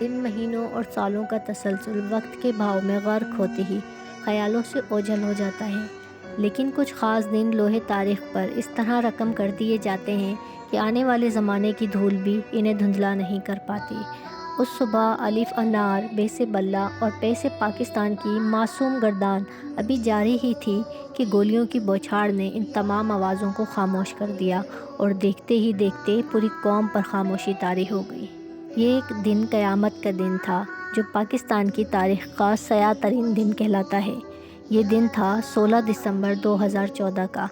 ان مہینوں اور سالوں کا تسلسل وقت کے بہاؤ میں غرق ہوتے ہی خیالوں سے اوجھل ہو جاتا ہے، لیکن کچھ خاص دن لوہے تاریخ پر اس طرح رقم کر دیے جاتے ہیں کہ آنے والے زمانے کی دھول بھی انہیں دھندلا نہیں کر پاتی۔ اس صبح الف انار، ب سے بلہ اور پ سے پاکستان کی معصوم گردان ابھی جاری ہی تھی کہ گولیوں کی بوچھاڑ نے ان تمام آوازوں کو خاموش کر دیا، اور دیکھتے ہی دیکھتے پوری قوم پر خاموشی طاری ہو گئی۔ یہ ایک دن قیامت کا دن تھا جو پاکستان کی تاریخ کا سیاہ ترین دن کہلاتا ہے۔ یہ دن تھا 16 دسمبر 2014 کا،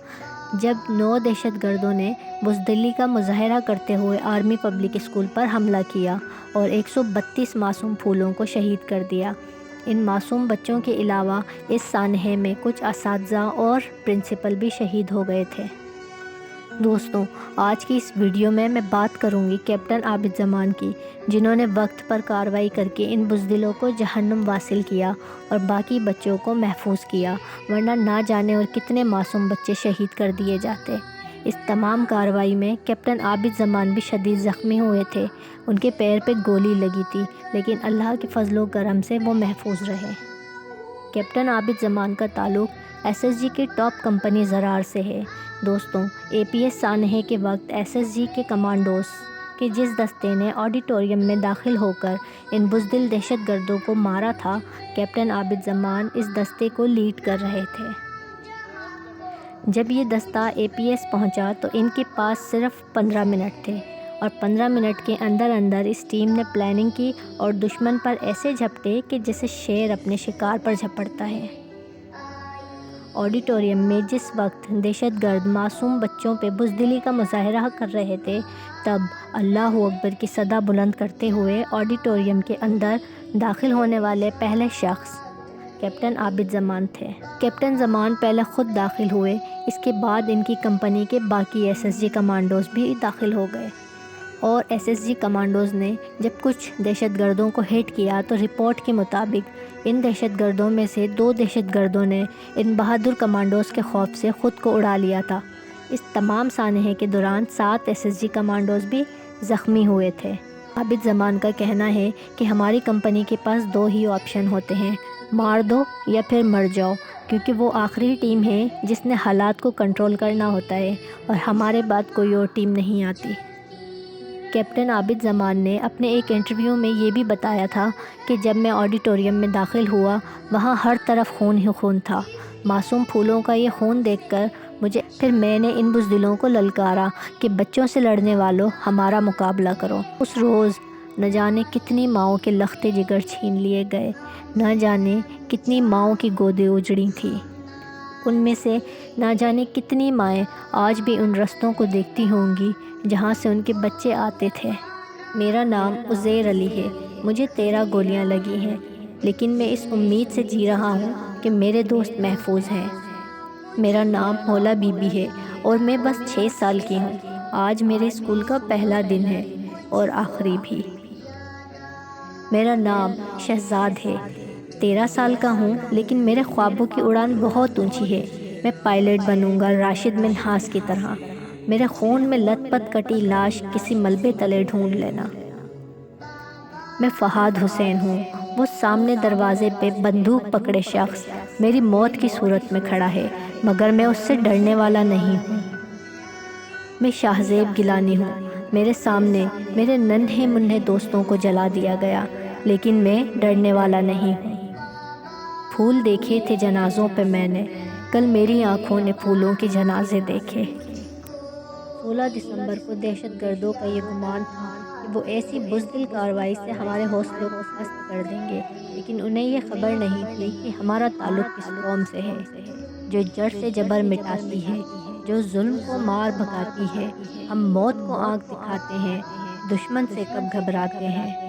جب 9 دہشت گردوں نے بزدلی کا مظاہرہ کرتے ہوئے آرمی پبلک اسکول پر حملہ کیا اور 132 معصوم پھولوں کو شہید کر دیا۔ ان معصوم بچوں کے علاوہ اس سانحے میں کچھ اساتذہ اور پرنسپل بھی شہید ہو گئے تھے۔ دوستوں، آج کی اس ویڈیو میں بات کروں گی کیپٹن عابد زمان کی، جنہوں نے وقت پر کارروائی کر کے ان بزدلوں کو جہنم واصل کیا اور باقی بچوں کو محفوظ کیا، ورنہ نہ جانے اور کتنے معصوم بچے شہید کر دیے جاتے۔ اس تمام کارروائی میں کیپٹن عابد زمان بھی شدید زخمی ہوئے تھے۔ ان کے پیر پہ گولی لگی تھی، لیکن اللہ کے فضل و کرم سے وہ محفوظ رہے۔ کیپٹن عابد زمان کا تعلق ایس ایس جی کی ٹاپ کمپنی زرار سے ہے۔ دوستوں، اے پی ایس سانحے کے وقت ایس ایس جی کے کمانڈوز کے جس دستے نے آڈیٹوریم میں داخل ہو کر ان بزدل دہشت گردوں کو مارا تھا، کیپٹن عابد زمان اس دستے کو لیڈ کر رہے تھے۔ جب یہ دستہ اے پی ایس پہنچا تو ان کے پاس صرف 15 منٹ تھے، اور 15 منٹ کے اندر اندر اس ٹیم نے پلاننگ کی اور دشمن پر ایسے جھپٹے کہ جیسے شیر اپنے شکار پر جھپٹتا ہے۔ آڈیٹوریم میں جس وقت دہشت گرد معصوم بچوں پہ بزدلی کا مظاہرہ کر رہے تھے، تب اللہ اکبر کی صدا بلند کرتے ہوئے آڈیٹوریم کے اندر داخل ہونے والے پہلے شخص کیپٹن عابد زمان تھے۔ کیپٹن زمان پہلے خود داخل ہوئے، اس کے بعد ان کی کمپنی کے باقی ایس ایس جی کمانڈوز بھی داخل ہو گئے، اور ایس ایس جی کمانڈوز نے جب کچھ دہشت گردوں کو ہٹ کیا تو رپورٹ کے مطابق ان دہشت گردوں میں سے 2 دہشت گردوں نے ان بہادر کمانڈوز کے خوف سے خود کو اڑا لیا تھا۔ اس تمام سانحے کے دوران 7 ایس ایس جی کمانڈوز بھی زخمی ہوئے تھے۔ عابد زمان کا کہنا ہے کہ ہماری کمپنی کے پاس 2 ہی آپشن ہوتے ہیں، مار دو یا پھر مر جاؤ، کیونکہ وہ آخری ٹیم ہے جس نے حالات کو کنٹرول کرنا ہوتا ہے، اور ہمارے بعد کوئی اور ٹیم نہیں آتی۔ کیپٹن عابد زمان نے اپنے ایک انٹرویو میں یہ بھی بتایا تھا کہ جب میں آڈیٹوریم میں داخل ہوا، وہاں ہر طرف خون ہی خون تھا، معصوم پھولوں کا یہ خون دیکھ کر پھر میں نے ان بزدلوں کو للکارا کہ بچوں سے لڑنے والوں ہمارا مقابلہ کرو۔ اس روز نہ جانے کتنی ماؤں کے لختے جگر چھین لیے گئے، نہ جانے کتنی ماؤں کی گودیں اجڑی تھیں۔ ان میں سے نہ جانے کتنی مائیں آج بھی ان رستوں کو دیکھتی ہوں گی جہاں سے ان کے بچے آتے تھے۔ میرا نام عزیر علی ہے، مجھے 13 گولیاں لگی ہیں، لیکن میں اس امید سے جی رہا ہوں کہ میرے دوست محفوظ ہیں۔ میرا نام ہولا بی بی ہے اور میں بس 6 سال کی ہوں۔ آج میرے اسکول کا پہلا دن ہے اور آخری بھی۔ میرا نام شہزاد ہے، 13 سال کا ہوں، لیکن میرے خوابوں کی اڑان بہت اونچی ہے۔ میں پائلٹ بنوں گا راشد منہاس کی طرح۔ میرے خون میں لت پت کٹی لاش کسی ملبے تلے ڈھونڈ لینا۔ میں فہد حسین ہوں، وہ سامنے دروازے پہ بندوق پکڑے شخص میری موت کی صورت میں کھڑا ہے، مگر میں اس سے ڈرنے والا نہیں ہوں۔ میں شاہزیب گیلانی ہوں، میرے سامنے میرے ننھے منھے دوستوں کو جلا دیا گیا، لیکن میں ڈرنے والا نہیں ہوں۔ پھول دیکھے تھے جنازوں پہ میں نے، کل میری آنکھوں نے پھولوں کے جنازے دیکھے۔ 16 دسمبر کو دہشت گردوں کا یہ گمان تھا کہ وہ ایسی بزدل کارروائی سے ہمارے حوصلوں کو پست کر دیں گے، لیکن انہیں یہ خبر نہیں تھی کہ ہمارا تعلق کس قوم سے ہے، جو جڑ سے جبر مٹاتی ہے، جو ظلم کو مار بھگاتی ہے۔ ہم موت کو آنکھ دکھاتے ہیں، دشمن سے کب گھبراتے ہیں۔